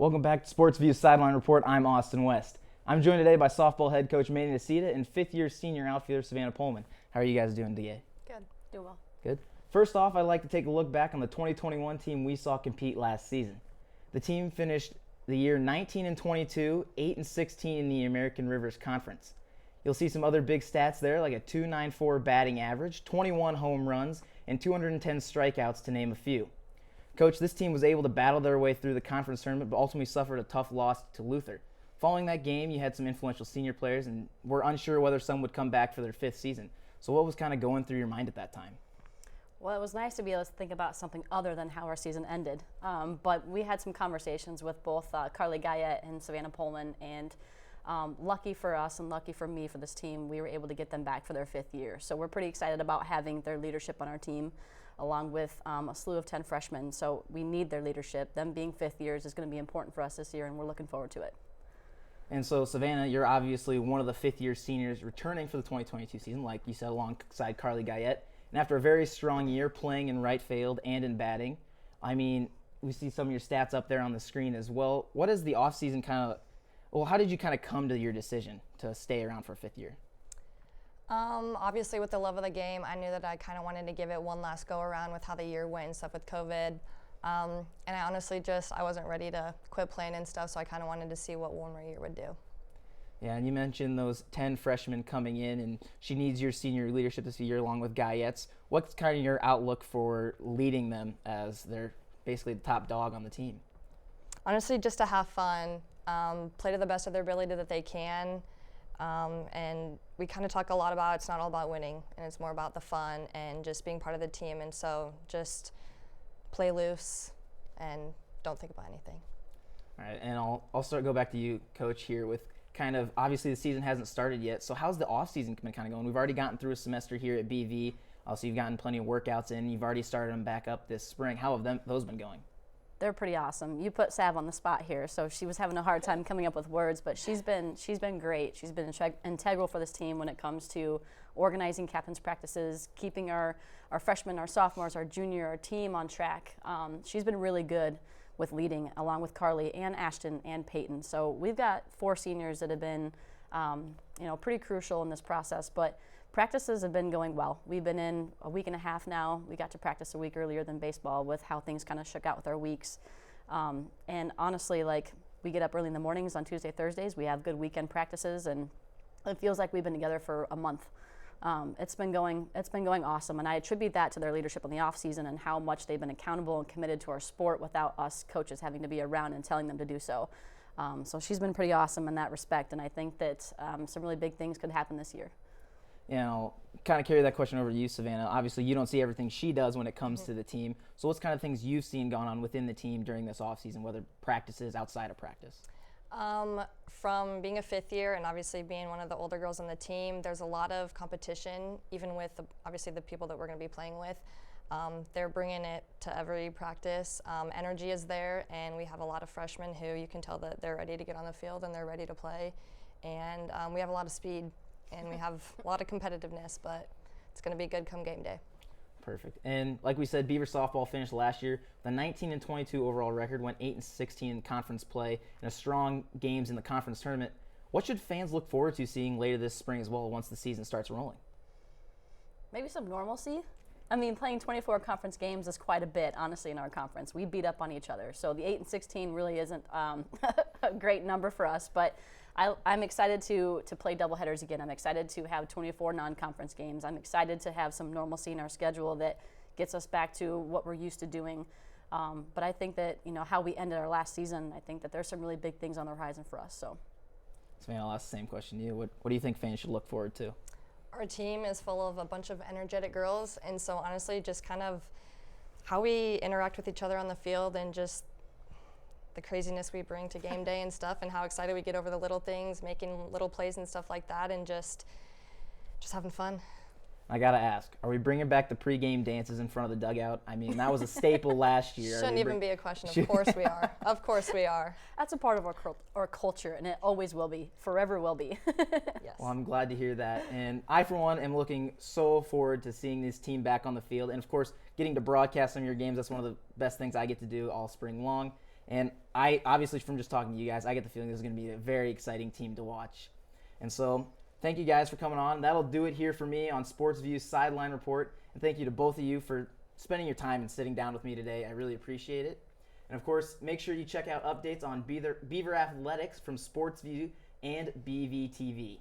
Welcome back to SportsView Sideline Report. I'm Austin West. I'm joined today by softball head coach Mandie Nocita and fifth-year senior outfielder Savannah Pohlmann. How are you guys doing today? Good. Doing well. Good. First off, I'd like to take a look back on the 2021 team we saw compete last season. The team finished the year 19-22, 8-16 in the American Rivers Conference. You'll see some other big stats there, like a .294 batting average, 21 home runs, and 210 strikeouts, to name a few. Coach, this team was able to battle their way through the conference tournament, but ultimately suffered a tough loss to Luther. Following that game, you had some influential senior players, and were unsure whether some would come back for their fifth season. So what was kind of going through your mind at that time? Well, it was nice to be able to think about something other than how our season ended. But we had some conversations with both Carly Guyette and Savannah Pohlmann, and lucky for us and lucky for me for this team, we were able to get them back for their fifth year. So we're pretty excited about having their leadership on our team, along with a slew of 10 freshmen. So we need their leadership. Them being fifth years is going to be important for us this year, and we're looking forward to it. And so, Savannah, you're obviously one of the fifth-year seniors returning for the 2022 season, like you said, alongside Carly Guyette. And after a very strong year playing in right field and in batting, I mean, we see some of your stats up there on the screen as well. What is the offseason how did you kind of come to your decision to stay around for a fifth year? Obviously, with the love of the game, I knew that I kind of wanted to give it one last go around with how the year went and stuff with COVID. And I honestly I wasn't ready to quit playing and stuff, so I kind of wanted to see what one more year would do. Yeah, and you mentioned those 10 freshmen coming in, and she needs your senior leadership this year along with Guyette's. What's kind of your outlook for leading them as they're basically the top dog on the team? Honestly, just to have fun, play to the best of their ability that they can. And we kind of talk a lot about it's not all about winning, and it's more about the fun and just being part of the team. And so just play loose and don't think about anything. All right, and I'll go back to you, Coach, here with kind of, obviously the season hasn't started yet, so how's the off-season been kind of going? We've already gotten through a semester here at BV, so you've gotten plenty of workouts in. You've already started them back up this spring. How have those been going? They're pretty awesome. You put Sav on the spot here, so she was having a hard time coming up with words, but she's been great. She's been integral for this team when it comes to organizing captain's practices, keeping our freshmen, our sophomores, our junior, our team on track. She's been really good with leading, along with Carly and Ashton and Peyton. So we've got 4 seniors that have been pretty crucial in this process, but practices have been going well. We've been in a week and a half now. We got to practice a week earlier than baseball with how things kind of shook out with our weeks. And honestly, we get up early in the mornings on Tuesday, Thursdays. We have good weekend practices, and it feels like we've been together for a month. It's been going awesome, and I attribute that to their leadership in the off season and how much they've been accountable and committed to our sport without us coaches having to be around and telling them to do so. So she's been pretty awesome in that respect, and I think that some really big things could happen this year. Kind of carry that question over to you, Savannah. Obviously, you don't see everything she does when it comes to the team. So what's kind of things you've seen going on within the team during this offseason, whether practices, outside of practice? From being a fifth year and obviously being one of the older girls on the team, there's a lot of competition, even with obviously the people that we're going to be playing with. They're bringing it to every practice. Energy is there, and we have a lot of freshmen who you can tell that they're ready to get on the field and they're ready to play. And we have a lot of speed. And we have a lot of competitiveness, but it's going to be good come game day. Perfect. And like we said, Beaver Softball finished last year. The 19-22 overall record, went 8-16 in conference play, and a strong games in the conference tournament. What should fans look forward to seeing later this spring as well once the season starts rolling? Maybe some normalcy. I mean, playing 24 conference games is quite a bit, honestly, in our conference. We beat up on each other. So the 8-16 really isn't a great number for us, but I'm excited to play doubleheaders again. I'm excited to have 24 non-conference games. I'm excited to have some normalcy in our schedule that gets us back to what we're used to doing. But I think that, how we ended our last season, I think that there's some really big things on the horizon for us. So, Savannah, I'll ask the same question to you. What do you think fans should look forward to? Our team is full of a bunch of energetic girls, and so honestly, just kind of how we interact with each other on the field and just the craziness we bring to game day and stuff, and how excited we get over the little things, making little plays and stuff like that, and just having fun. I got to ask, are we bringing back the pregame dances in front of the dugout? I mean, that was a staple last year. Shouldn't even be a question. Of course we are. Of course we are. That's a part of our culture, and it always will be, forever will be. Yes. Well, I'm glad to hear that. And I, for one, am looking so forward to seeing this team back on the field. And, of course, getting to broadcast some of your games, that's one of the best things I get to do all spring long. And I, obviously, from just talking to you guys, I get the feeling this is going to be a very exciting team to watch. And so, thank you guys for coming on. That'll do it here for me on SportsView's Sideline Report. And thank you to both of you for spending your time and sitting down with me today. I really appreciate it. And of course, make sure you check out updates on Beaver Athletics from SportsView and BVTV.